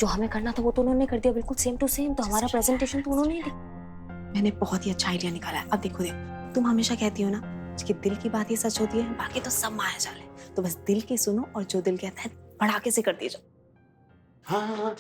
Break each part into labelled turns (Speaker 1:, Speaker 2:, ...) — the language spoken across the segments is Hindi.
Speaker 1: जो हमें करना था वो तो उन्होंने कर दिया, बिल्कुल सेम टू सेम। तो हमारा प्रेजेंटेशन तो उन्होंने ही दिया।
Speaker 2: मैंने बहुत ही अच्छा आइडिया निकाला है। अब देखो तुम हमेशा कहती हो ना कि दिल की बात ही सच होती है, बाकी तो सब माया जाल है। तो बस दिल की सुनो और जो दिल कहता है भड़ाके से कर दिए जाओ।
Speaker 3: हाँ हाँ हाँ।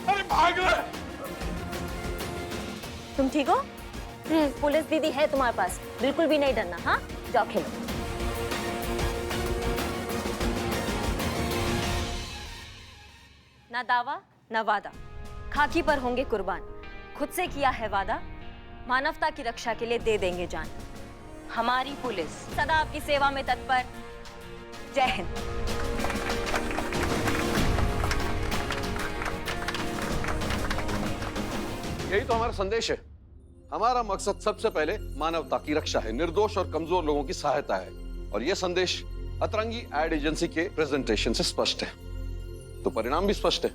Speaker 3: अरे भाग रहे।
Speaker 1: तुम ठीक हो? पुलिस दीदी है तुम्हारे पास, बिल्कुल भी नहीं डरना। हाँ, जाओ खेलो। ना दावा ना वादा, खाकी पर होंगे कुर्बान। खुद से किया है वादा, मानवता की रक्षा के लिए दे देंगे जान। हमारी पुलिस सदा आपकी सेवा में तत्पर। जय हिंद।
Speaker 4: यही तो हमारा संदेश है। हमारा मकसद सबसे पहले मानवता की रक्षा है, निर्दोष और कमजोर लोगों की सहायता है। और यह संदेश अतरंगी एड एजेंसी के प्रेजेंटेशन से स्पष्ट है, तो परिणाम भी स्पष्ट है।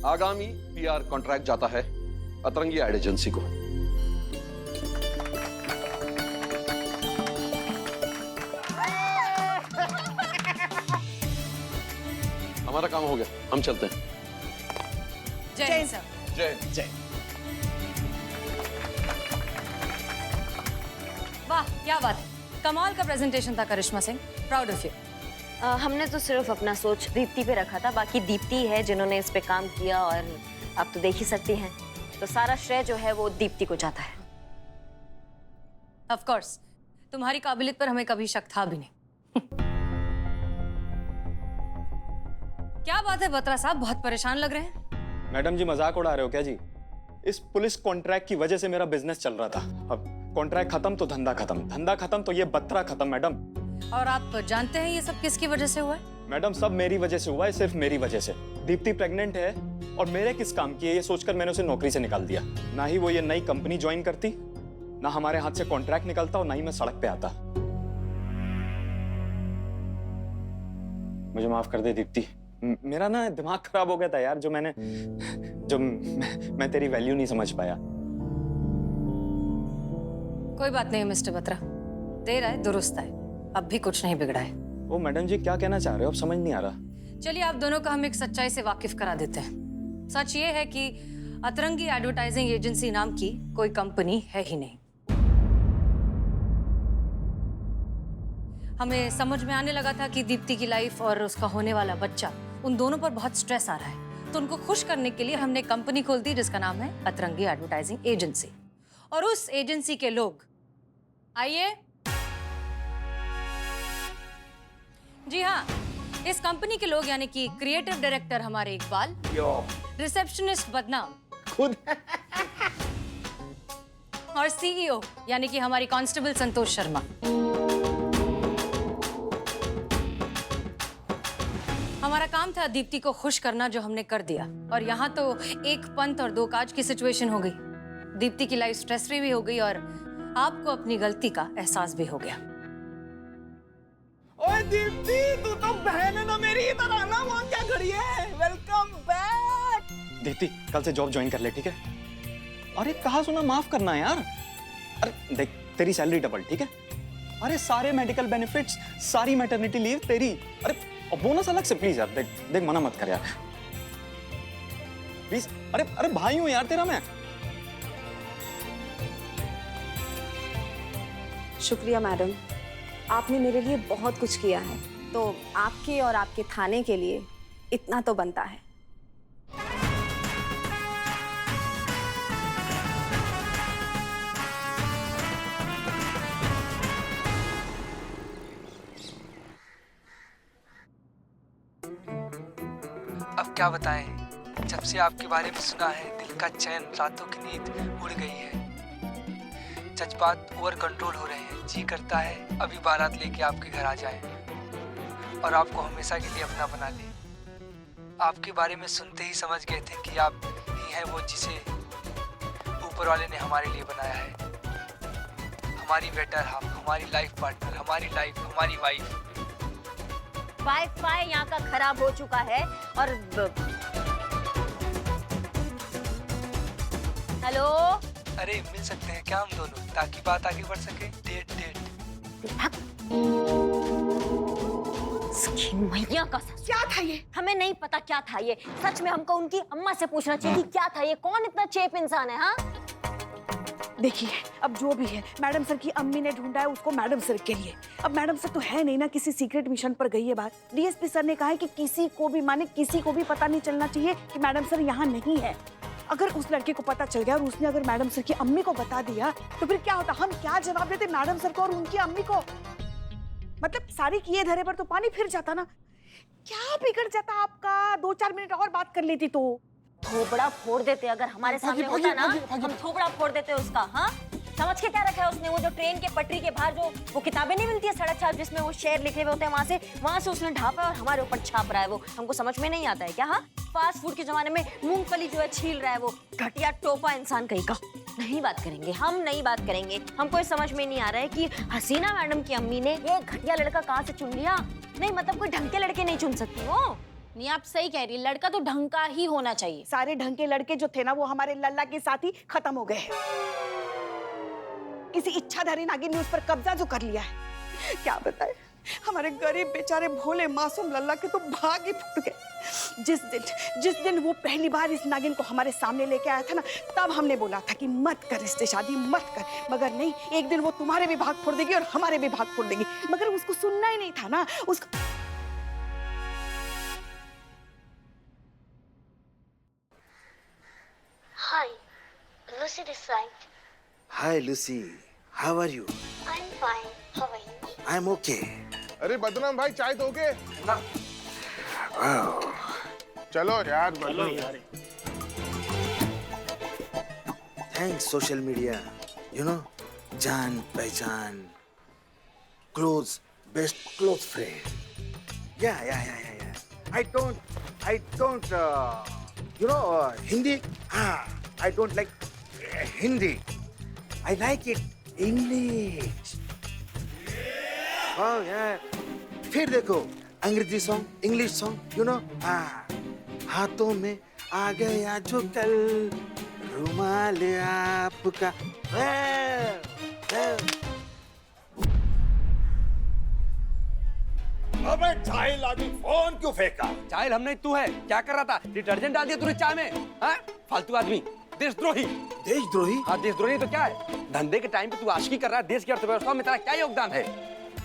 Speaker 4: आगामी पीआर कॉन्ट्रैक्ट जाता है अतरंगी एड एजेंसी को। हमारा काम हो गया, हम चलते हैं।
Speaker 5: जय हिंद सर।
Speaker 4: जय
Speaker 3: जय।
Speaker 5: वाह क्या बात है, कमाल का प्रेजेंटेशन था करिश्मा सिंह, प्राउड ऑफ यू।
Speaker 1: हमने तो सिर्फ अपना सोच दीप्ति पे रखा था, बाकी दीप्ति है जिन्होंने इस पे काम किया, और आप तो देख ही सकती हैं। तो सारा श्रेय जो है वो दीप्ति को जाता है।
Speaker 5: ऑफ कोर्स, तुम्हारी काबिलियत पर हमें कभी शक था भी नहीं। क्या बात है बत्रा साहब, बहुत परेशान लग रहे हैं।
Speaker 6: मैडम जी मजाक उड़ा रहे हो क्या जी? इस पुलिस कॉन्ट्रैक्ट की वजह से मेरा बिजनेस चल रहा था। अब कॉन्ट्रैक्ट खत्म तो धंधा खत्म, धंधा खत्म तो ये बत्रा खत्म मैडम।
Speaker 5: और आप जानते हैं ये सब किसकी वजह से हुआ है?
Speaker 6: मैडम सब मेरी वजह से हुआ है, सिर्फ मेरी वजह से। दीप्ति प्रेग्नेंट है और मेरे किस काम की है ये सोचकर मैंने उसे नौकरी से निकाल दिया। ना ही वो ये नई कंपनी ज्वाइन करती, ना हमारे हाथ से कॉन्ट्रैक्ट निकलता और ना ही मैं सड़क पे आता। मुझे माफ कर दे दीप्ति, मेरा ना दिमाग खराब हो गया था यार, मैं तेरी वैल्यू नहीं समझ पाया।
Speaker 5: कोई बात नहीं मिस्टर बत्रा, देर है दुरुस्त है, अब भी कुछ नहीं बिगड़ा है।
Speaker 6: ओ मैडम जी क्या कहना चाह रहे हो, अब समझ नहीं आ रहा।
Speaker 5: चलिए आप दोनों का हम एक सच्चाई से वाकिफ करा देते हैं। सच ये है कि अतरंगी एडवर्टाइजिंग एजेंसी नाम की कोई कंपनी है ही नहीं। हमें समझ में आने लगा था कि दीप्ति की लाइफ और उसका होने वाला बच्चा, उन दोनों पर बहुत स्ट्रेस आ रहा है। तो उनको खुश करने के लिए हमने कंपनी खोल दी जिसका नाम है अतरंगी एडवर्टाइजिंग एजेंसी। और उस एजेंसी के लोग, आइए जी हाँ, इस कंपनी के लोग यानी कि क्रिएटिव डायरेक्टर हमारे इकबाल, रिसेप्शनिस्ट बदनाम
Speaker 3: खुद
Speaker 5: और सीईओ यानी कि हमारी कांस्टेबल संतोष शर्मा। हमारा काम था दीप्ति को खुश करना, जो हमने कर दिया। और यहाँ तो एक पंथ और दो काज की सिचुएशन हो गई। दीप्ति की लाइफ स्ट्रेस फ्री भी हो गई और आपको अपनी गलती का एहसास भी हो गया।
Speaker 3: ओए दीप्ति, तू तो बहन है ना मेरी, इधर आना। वहाँ क्या खड़ी है? Welcome back.
Speaker 6: दीप्ति कल से जॉब ज्वाइन कर ले, ठीक है? अरे कहा सुना माफ करना यार। अरे देख तेरी सैलरी डबल, ठीक है? अरे सारे मेडिकल बेनिफिट्स, सारी मैटरनिटी लीव तेरी। अरे और बोनस अलग से प्लीज यार। देख देख मना मत कर यार प्लीज। अरे अरे भाई हूं यार तेरा मैं।
Speaker 2: शुक्रिया मैडम, आपने मेरे लिए बहुत कुछ किया है, तो आपके और आपके थाने के लिए इतना तो बनता है।
Speaker 7: अब क्या बताएं, जब से आपके बारे में सुना है दिल का चैन, रातों की नींद उड़ गई है। जज्बात ओवर कंट्रोल हो रहे हैं, जी करता है अभी बारात लेके आपके घर आ जाए और आपको हमेशा के लिए अपना बना ले। आपके बारे में सुनते ही समझ गए थे कि आप ही हैं वो जिसे ऊपर वाले ने हमारे लिए बनाया है। हमारी बेटर हाफ, हमारी लाइफ पार्टनर, हमारी लाइफ, हमारी वाइफ।
Speaker 1: वाईफाई यहाँ का खराब हो चुका है और हेलो,
Speaker 7: अरे मिल सकते हैं क्या हम दोनों, ताकि बात आगे बढ़ सके? डेट डेट।
Speaker 1: इसकी मैया का सस।
Speaker 2: क्या था ये?
Speaker 1: हमें नहीं पता क्या था ये। सच में हमको उनकी अम्मा से पूछना चाहिए कि क्या था ये। कौन इतना चेप इंसान है? हाँ,
Speaker 8: देखिए अब जो भी है, मैडम सर की अम्मी ने ढूंढा है उसको मैडम सर के लिए। अब मैडम सर तो है नहीं ना, किसी सीक्रेट मिशन पर गई है बात। डीएसपी सर ने कहा है कि किसी को भी, माने किसी को भी पता नहीं चलना चाहिए कि मैडम सर यहाँ नहीं है। अगर उस लड़के को पता चल गया और उसने अगर मैडम सर की अम्मी को बता दिया तो फिर क्या होता? हम क्या जवाब देते मैडम सर को और उनकी अम्मी को? मतलब सारी किए धरे पर तो पानी फिर जाता ना। क्या बिगड़ जाता आपका? 2-4 मिनट और बात कर लेती तो।
Speaker 1: थोबड़ा फोड़ देते अगर हमारे सामने होता ना, हम थोबड़ा फोड़ देते उसका। हाँ, समझ के क्या रखा है उसने? वो जो ट्रेन के पटरी के बाहर जो वो किताबें नहीं मिलती है सड़क छाप, जिसमें वो शेर लिखे हुए होते हैं, वहां से उसने ढापा और हमारे ऊपर छाप रहा है। वो हमको समझ में नहीं आता है क्या? हाँ, फास्ट फूड के जमाने में मूंगफली जो है छील रहा है वो घटिया टोपा इंसान कहीं का। नहीं बात करेंगे, हम नहीं बात करेंगे। हमको ये समझ में नहीं आ रहा है कि हसीना मैडम की अम्मी ने ये घटिया लड़का कहाँ से चुन लिया। नहीं मतलब कोई ढंग के लड़के नहीं चुन सकती वो।
Speaker 2: नहीं, आप सही कह रही है, लड़का तो ढंग का ही होना चाहिए।
Speaker 8: सारे ढंग के लड़के जो थे ना वो हमारे लल्ला के साथ ही खत्म हो गए हैं। किसी इच्छाधारी नागिन ने उस पर कब्जा जो कर लिया है, क्या बताए। हमारे गरीब बेचारे भोले मासूम लल्ला के तो भाग ही फूट गए। जिस दिन वो पहली बार इस नागिन को हमारे सामने लेके आया था ना, तब हमने बोला था कि मत कर इससे शादी, मत कर। मगर नहीं, एक दिन वो तुम्हारे भी भाग फोड़ देगी और हमारे भी भाग फोड़ देगी। मगर उसको सुनना ही नहीं था ना। उसको
Speaker 9: Hi, Lucy this side.
Speaker 10: Hi Lucy, how are you?
Speaker 9: I'm fine. How are you?
Speaker 10: I'm okay.
Speaker 3: अरे बदनाम भाई, चाय दोगे?
Speaker 10: Wow.
Speaker 3: चलो यार, चलो यार।
Speaker 10: Thanks social media. You know, जान पहचान, close, best close friend. Yeah. I don't. You know, Hindi. I don't like Hindi. I like it English. Oh yeah. फिर देखो अंग्रेजी song, English song, you know. हाथों में आ गया जो कल रुमाल आपका।
Speaker 3: अबे जाहिल आदमी, फोन क्यों फेंका?
Speaker 11: चाइल हमने, तू है क्या कर रहा था? डिटर्जेंट डाल दिया तूने चाय में? हाँ? फालतू आदमी, देशद्रोही।
Speaker 10: देशद्रोही?
Speaker 11: हाँ, देशद्रोही तो क्या है? धंधे के टाइम पे तू आशिकी कर रहा है, देश की अर्थव्यवस्था में तेरा क्या योगदान है?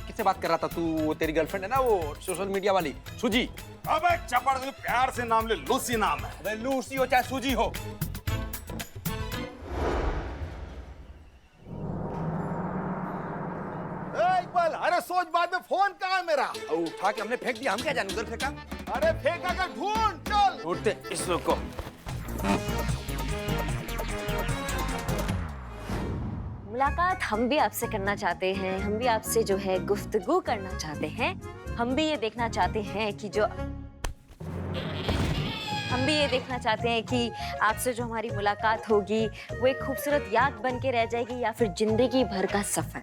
Speaker 11: किससे बात कर रहा था तू? वो तेरी गर्लफ्रेंड है ना, वो सोशल मीडिया वाली सुजी।
Speaker 3: अबे चपड़, प्यार से नाम ले, लूसी नाम है।
Speaker 11: अबे लूसी हो चाहे सूजी हो।
Speaker 3: इकबाल, अरे सोच बाद में, फोन कहाँ है मेरा?
Speaker 11: उठा के हमने फेंक दिया, हम क्या जाने उधर फेंका।
Speaker 3: अरे फेंका कर ढूंढ, चल।
Speaker 11: ढूंढते इसको।
Speaker 1: मुलाकात हम भी आपसे करना चाहते हैं, हम भी आपसे जो है गुफ्तगू करना चाहते हैं। हम भी ये देखना चाहते हैं कि आपसे जो हमारी मुलाकात होगी वो एक खूबसूरत याद बन के रह जाएगी या फिर जिंदगी भर का सफर।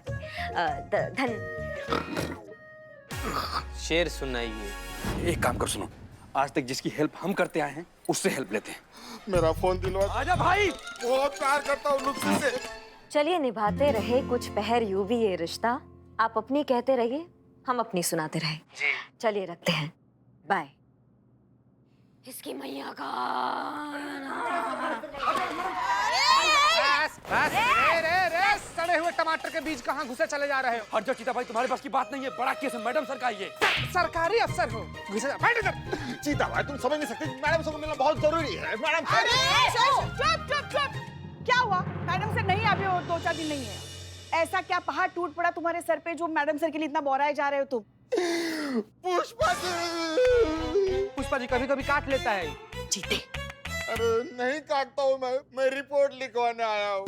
Speaker 11: शेर सुनाइए। एक काम कर, सुनो, आज तक जिसकी हेल्प हम करते आए हैं उससे हेल्प लेते हैं।
Speaker 3: मेरा फोन दिलवा।
Speaker 11: आजा भाई।
Speaker 3: बहुत प्यार करता हूँ लूसी से।
Speaker 1: चलिए, निभाते रहे कुछ पहर यूं भी ये रिश्ता। आप अपनी कहते रहिए, हम अपनी सुनाते रहे। चलिए रखते हैं, बाय। इसकी मैया का
Speaker 11: सड़े हुए टमाटर के बीज कहाँ घुसे चले जा रहे हो? हट जाओ चीता भाई, तुम्हारे पास की बात नहीं है। बड़ा केस है, मैडम सर का ये। सरकारी अफसर हो, घुसे जा। बैठ इधर।
Speaker 3: चीता भाई, तुम समझ नहीं सकते, मैडम से मिलना बहुत जरूरी है। मैडम
Speaker 8: चुप। क्या हुआ? मैडम सर नहीं, अभी 2-4 दिन नहीं है। ऐसा क्या पहाड़ टूट पड़ा तुम्हारे सर पे जो मैडम सर के लिए इतना बोराए जा रहे हो तुम?
Speaker 11: पुष्पा जी कभी कभी काट लेता है।
Speaker 8: जीते।
Speaker 3: अरे नहीं काटता हूँ मैं रिपोर्ट लिखवाने आया हूँ।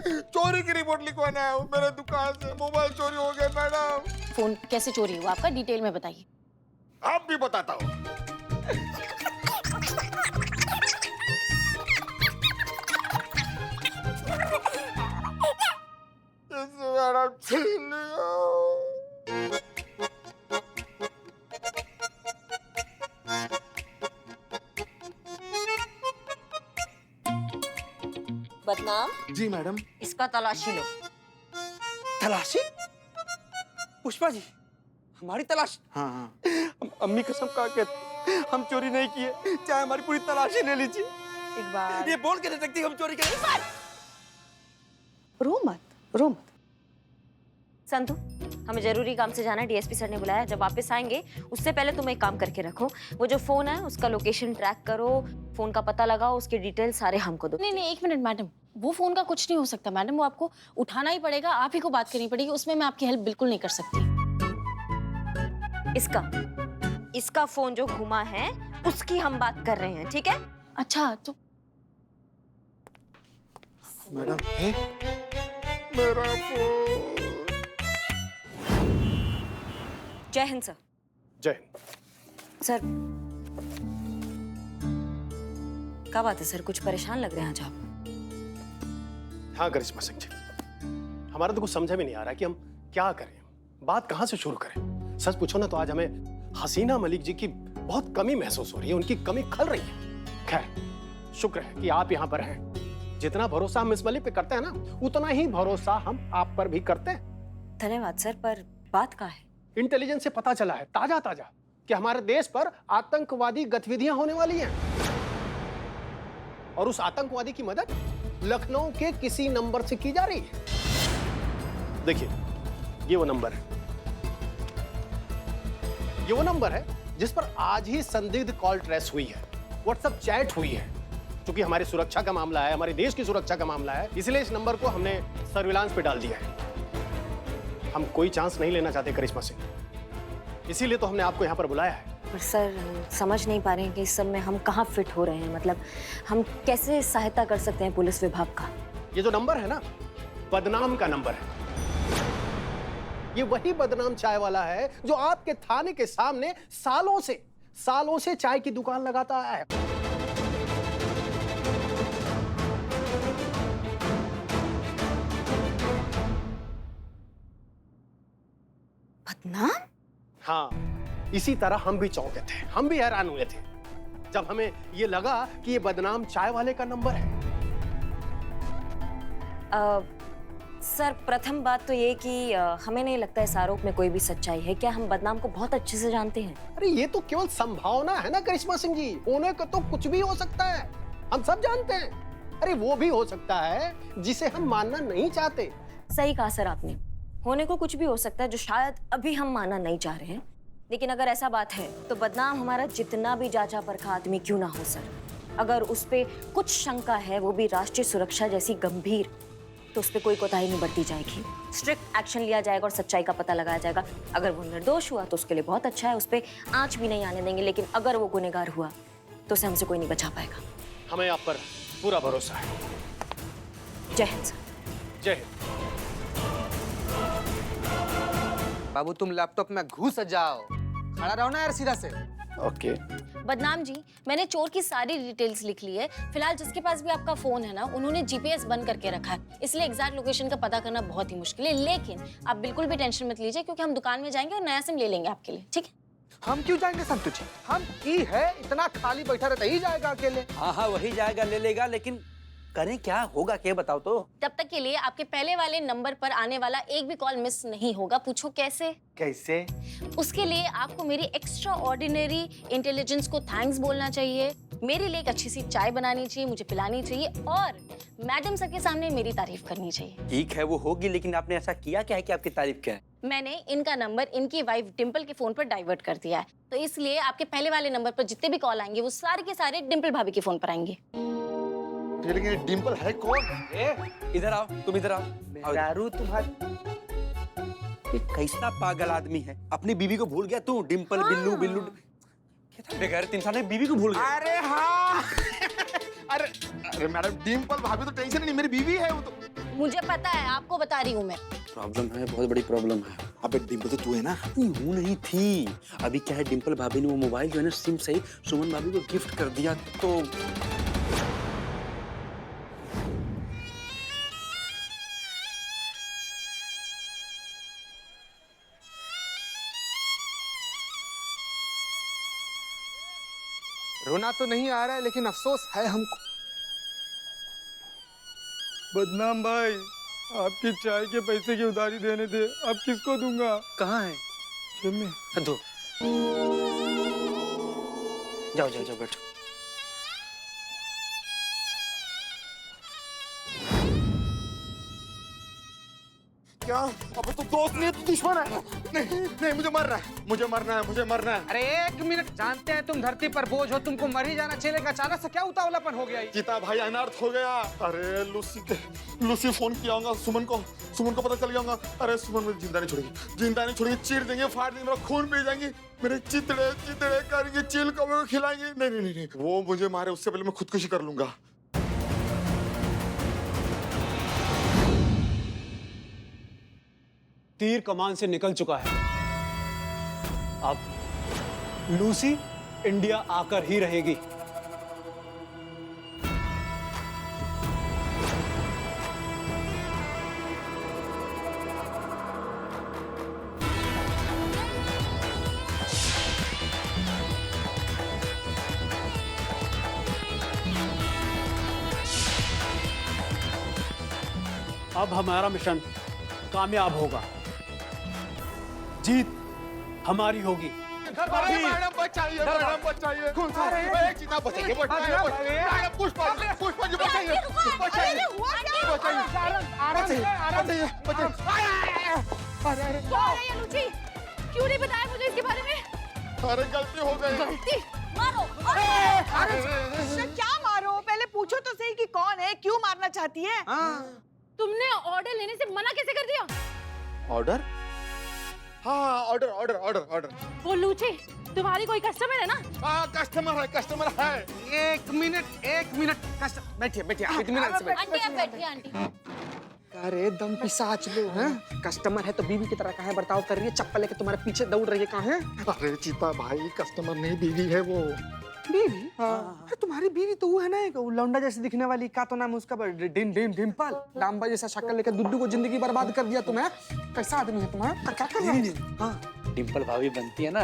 Speaker 3: चोरी की रिपोर्ट लिखवाने आया हूँ। मेरे दुकान से मोबाइल चोरी हो गया मैडम।
Speaker 2: फोन कैसे चोरी हुआ आपका? डिटेल में बताइए।
Speaker 3: आप भी बताता हूँ।
Speaker 1: बदनाम,
Speaker 10: जी मैडम।
Speaker 1: इसका तलाशी लो।
Speaker 11: तलाशी? पुष्पा जी, हमारी तलाश?
Speaker 10: हाँ हाँ।
Speaker 11: अम्मी कसम खा के हम चोरी नहीं किए, चाहे हमारी पूरी तलाशी ले लीजिए।
Speaker 8: इकबाल
Speaker 11: ये बोल के दे सकती हम चोरी करें।
Speaker 8: रो मत, रो मत।
Speaker 1: संतु, हमें जरूरी काम से जाना है, डीएसपी सर ने बुलाया। जब वापस आएंगे उससे पहले तुम एक काम करके रखो, वो जो फोन है उसका लोकेशन ट्रैक करो, फोन का पता लगाओ, उसके डिटेल सारे हमको दो।
Speaker 5: नहीं नहीं, एक मिनट मैडम, वो फोन का कुछ नहीं हो सकता मैडम, वो आपको उठाना ही पड़ेगा, आप ही को बात करनी पड़ेगी, उसमें मैं आपकी हेल्प बिल्कुल नहीं कर सकती।
Speaker 1: इसका फोन जो घुमा है उसकी हम बात कर रहे हैं, ठीक है?
Speaker 5: अच्छा तो
Speaker 10: मैडम
Speaker 3: मेरा फोन।
Speaker 1: जय हिंद सर।
Speaker 6: जय
Speaker 1: सर क्या बात है सर, कुछ परेशान लग रहे हैं आज आप।
Speaker 12: हाँ करिश्मा सिंह जी, हमारा तो कुछ समझ में नहीं आ रहा कि हम क्या करें, बात कहाँ से शुरू करें। सच पूछो ना तो आज हमें हसीना मलिक जी की बहुत कमी महसूस हो रही है, उनकी कमी खल रही है। खैर शुक्र है कि आप यहाँ पर हैं। जितना भरोसा हम मिस मलिक पे करते हैं ना, उतना ही भरोसा हम आप पर भी करते हैं।
Speaker 1: धन्यवाद सर, पर बात क्या है?
Speaker 12: इंटेलिजेंस से पता चला है ताजा ताजा कि हमारे देश पर आतंकवादी गतिविधियां होने वाली हैं, और उस आतंकवादी की मदद लखनऊ के किसी नंबर से की जा रही है। देखिए ये वो नंबर है, ये वो नंबर है जिस पर आज ही संदिग्ध कॉल ट्रेस हुई है, व्हाट्सएप चैट हुई है। क्योंकि हमारी सुरक्षा का मामला है, हमारे देश की सुरक्षा का मामला है, इसलिए इस नंबर को हमने सर्विलांस पे डाल दिया है। हम कोई चांस नहीं लेना चाहते करिश्मा सिंह, इसीलिए तो हमने आपको यहाँ पर बुलाया है।
Speaker 1: पर सर हम समझ नहीं पा रहे हैं कि इस सब में हम कहाँ फिट हो रहे हैं, मतलब हम कैसे सहायता कर सकते हैं पुलिस विभाग का।
Speaker 12: ये जो नंबर है ना, बदनाम का नंबर है। ये वही बदनाम चाय वाला है जो आपके थाने के सामने सालों से चाय की दुकान लगाता है।
Speaker 1: बदनाम?
Speaker 12: हाँ, इसी तरह हम भी चौंके थे, हम भी हैरान हुए थे जब हमें ये लगा कि ये बदनाम चाय वाले का नंबर है।
Speaker 1: सर प्रथम बात तो ये कि हमें नहीं लगता इस आरोप में कोई भी सच्चाई है। क्या हम बदनाम को बहुत अच्छे से जानते हैं?
Speaker 12: अरे ये तो केवल संभावना है ना करिश्मा सिंह जी, होने को तो कुछ भी हो सकता है, हम सब जानते हैं। अरे वो भी हो सकता है जिसे हम मानना नहीं चाहते।
Speaker 1: सही कहा सर आपने, होने को कुछ भी हो सकता है जो शायद अभी हम मानना नहीं चाह रहे हैं। लेकिन अगर ऐसा बात है तो बदनाम हमारा जितना भी जांचा परखा आदमी क्यों ना हो सर, अगर उस पे कुछ शंका है, वो भी राष्ट्रीय सुरक्षा जैसी गंभीर, तो उस पे कोई कोताही नहीं बरती जाएगी। स्ट्रिक्ट एक्शन लिया जाएगा और सच्चाई का पता लगाया जाएगा। अगर वो निर्दोष हुआ तो उसके लिए बहुत अच्छा है, उस पे आंच भी नहीं आने देंगे। लेकिन अगर वो गुनहगार हुआ तो उसे हमसे कोई नहीं बचा पाएगा।
Speaker 12: हमें आप पर पूरा भरोसा है।
Speaker 1: जय हिंद सर।
Speaker 12: जय हिंद।
Speaker 7: बाबू तुम लैपटॉप में घुस जाओ, खड़ा रहो ना यार सीधा से।
Speaker 12: ओके।
Speaker 5: बदनाम जी, मैंने चोर की सारी डिटेल्स लिख ली है। फिलहाल जिसके पास भी आपका फोन है ना, उन्होंने जीपीएस बंद करके रखा है, इसलिए एग्जैक्ट लोकेशन का पता करना बहुत ही मुश्किल है। लेकिन आप बिल्कुल भी टेंशन मत लीजिए, क्योंकि हम दुकान में जाएंगे और नया सिम ले लेंगे आपके लिए, ठीक है?
Speaker 11: हम क्यों जाएंगे संतु जी, हम की है इतना खाली बैठा रहता ही जाएगा अकेले।
Speaker 13: हाँ हाँ वही जाएगा, ले लेगा, लेकिन करें क्या, होगा क्या बताओ तो।
Speaker 5: तब तक के लिए आपके पहले वाले नंबर पर आने वाला एक भी कॉल मिस नहीं होगा। पूछो कैसे?
Speaker 11: कैसे?
Speaker 5: उसके लिए आपको मेरी एक्स्ट्रा ऑर्डिनरी इंटेलिजेंस को थैंक्स बोलना चाहिए, मेरे लिए एक अच्छी सी चाय बनानी चाहिए, मुझे पिलानी चाहिए, और मैडम सर के सामने मेरी तारीफ करनी चाहिए।
Speaker 13: ठीक है वो होगी, लेकिन आपने ऐसा किया क्या है कि आपकी तारीफ क्या है?
Speaker 5: मैंने इनका नंबर इनकी वाइफ डिम्पल के फोन पर डाइवर्ट कर दिया है, तो इसलिए आपके पहले वाले नंबर पर जितने भी कॉल आएंगे वो सारे के सारे डिम्पल भाभी के फोन पर आएंगे।
Speaker 3: लेकिन डिम्पल है कौन?
Speaker 13: इधर आओ, तुम इधर आओ।
Speaker 7: दारू तुम्हारी
Speaker 13: ये कैसा पागल आदमी है, अपनी बीवी को भूल गया तू। डिम्पल बिल्लू बिल्लू बेगैर इंसान है, बीवी को भूल गया।
Speaker 3: अरे हाँ अरे मैडम डिम्पल भाभी तो टेंशन नहीं, मेरी बीवी है वो तो।
Speaker 5: मुझे पता है, आपको बता रही हूँ मैं।
Speaker 13: प्रॉब्लम है, बहुत बड़ी प्रॉब्लम है।
Speaker 10: अबे डिम्पल तो तू है ना?
Speaker 13: हूँ नहीं थी, अभी क्या है, डिम्पल भाभी ने वो मोबाइल जो है ना सिम सही सुमन भाभी को गिफ्ट कर दिया, तो
Speaker 11: रोना तो नहीं आ रहा है, लेकिन अफसोस है हमको। बदनाम भाई, आपकी चाय के पैसे की उधारी देने थे, अब किसको दूंगा?
Speaker 13: कहाँ है?
Speaker 11: जेब में।
Speaker 13: दो। जाओ जाओ जाओ बैठो।
Speaker 3: क्या? अब तो दोस्त नहीं है तो दुश्मन है। नहीं नहीं, मुझे मरना है, मुझे मरना है, मुझे मरना है।
Speaker 11: अरे एक मिनट, जानते हैं तुम धरती पर बोझ हो, तुमको मर ही जाना चाहिए। अचानक से क्या उतावलापन हो गया?
Speaker 3: गीता भाई अनर्थ हो गया। अरे लूसी फोन किया होगा सुमन को पता चल गया होगा। अरे सुमन मुझे जिंदा नहीं छोड़ेगी, चीर देंगे, फाड़ देंगे, मेरा खून पी जाएंगे, मेरे चितड़े करेंगे, चील कौवे को खिलाएंगे। नहीं, वो मुझे मारे उससे पहले मैं खुदकुशी कर लूंगा।
Speaker 12: तीर कमान से निकल चुका है। अब लूसी इंडिया आकर ही रहेगी। अब हमारा मिशन कामयाब होगा, जीत हमारी होगी।
Speaker 3: मैडम बचाइए, मैडम बचाइए। चीता बचाइए, मैडम पुष्पा जी बचाइए,
Speaker 8: क्यों नहीं बताया मुझे इसके बारे में?
Speaker 3: अरे गलती हो गई।
Speaker 8: गलती? मारो। अरे क्या मारो? पहले पूछो तो सही कि कौन है, क्यों मारना चाहती है? तुमने ऑर्डर लेने से मना कैसे कर दिया?
Speaker 3: ऑर्डर? हाँ, ऑर्डर।
Speaker 8: वो लूची तुम्हारी कोई कस्टमर है ना?
Speaker 3: हाँ, कस्टमर है।
Speaker 11: एक मिनट, बैठिए, इत्मीनान से बैठिए।
Speaker 8: आंटी।
Speaker 11: अरे दम पिसाच लो हैं? कस्टमर है तो बीवी की तरह काहे बर्ताव कर रही है? चप्पल लेके तुम्हारे पीछे दौड़ रही है, कहाँ है?
Speaker 3: अरे चीता भाई, कस्टमर नहीं, बीवी है वो।
Speaker 11: बीवी? अरे तुम्हारी बीवी तो वो है ना, एक लौंडा जैसे दिखने वाली, का तो नाम है उसका? डिम्पल। डांबा जैसा शक्ल लेकर दुड्डू को जिंदगी बर्बाद कर दिया तुम्हें। कैसा आदमी है तुम्हारा? क्या कर रहा है? हाँ,
Speaker 13: डिम्पल भाभी बनती है ना,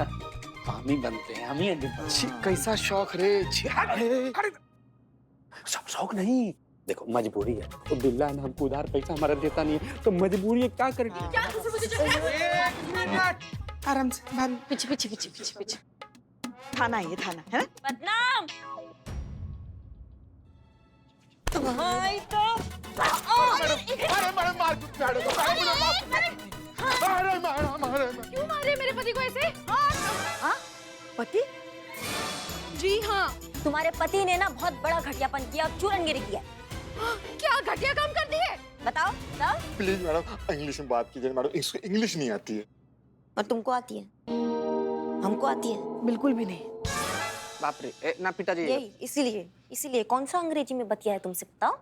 Speaker 13: हम ही बनते हैं, हम ही हैं डिम्पल।
Speaker 11: कैसा शौक रे।
Speaker 13: अरे शौक नहीं, देखो मजबूरी है। तो बिल्ला ने हमको उधार पैसा हमारा देता नहीं है, तो मजबूरी है, क्या करें?
Speaker 11: आराम से भाभी।
Speaker 8: पीछे। थाना है, ये थाना है ना?
Speaker 1: बदनाम।
Speaker 8: क्यों मारे मेरे पति को ऐसे? हाँ? पति? जी हाँ।
Speaker 1: तुम्हारे पति ने ना बहुत बड़ा घटियापन किया, चूरनगिरी किया।
Speaker 8: क्या घटिया काम कर दिए?
Speaker 1: बताओ।
Speaker 3: प्लीज मैडम, इंग्लिश में बात कीजिए मैडम, इसको इंग्लिश नहीं आती है।
Speaker 1: और तुमको आती है? हमको आती है?
Speaker 8: बिल्कुल भी नहीं।
Speaker 11: बाप रे, ना पिताजी।
Speaker 1: यही इसीलिए कौन सा अंग्रेजी में बतिया है तुमसे, बताओ।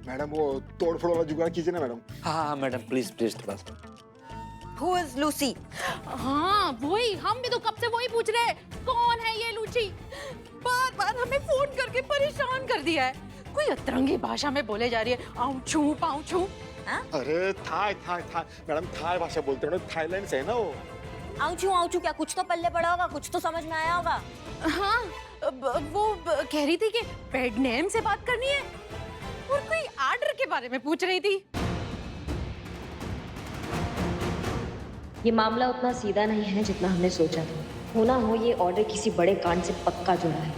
Speaker 3: मैडम वो तोड़ फोड़ वाला जुगाड़ कीजिए ना मैडम।
Speaker 13: हाँ मैडम, प्लीज थोड़ा सा।
Speaker 1: Who is Lucy?
Speaker 8: हाँ वही, हम भी तो कब से वही पूछ रहे हैं, कौन है ये लूची? बार हमें फोन करके परेशान कर दिया है। कोई अतरंगी भाषा में बोले जा रही है, आऊं पाऊं।
Speaker 3: अरे थाई मैडम, थाई भाषा बोलते हैं, थाईलैंड से है ना वो।
Speaker 1: आऊं क्या कुछ तो पल्ले पड़ा होगा, कुछ तो समझ में आया होगा।
Speaker 8: हाँ, वो कह रही थी कि पेट नेम से बात करनी है और कोई ऑर्डर के बारे में पूछ रही थी।
Speaker 1: ये मामला उतना सीधा नहीं है जितना हमने सोचा था। होना हो ये ऑर्डर किसी बड़े कांड से पक्का जुड़ा है।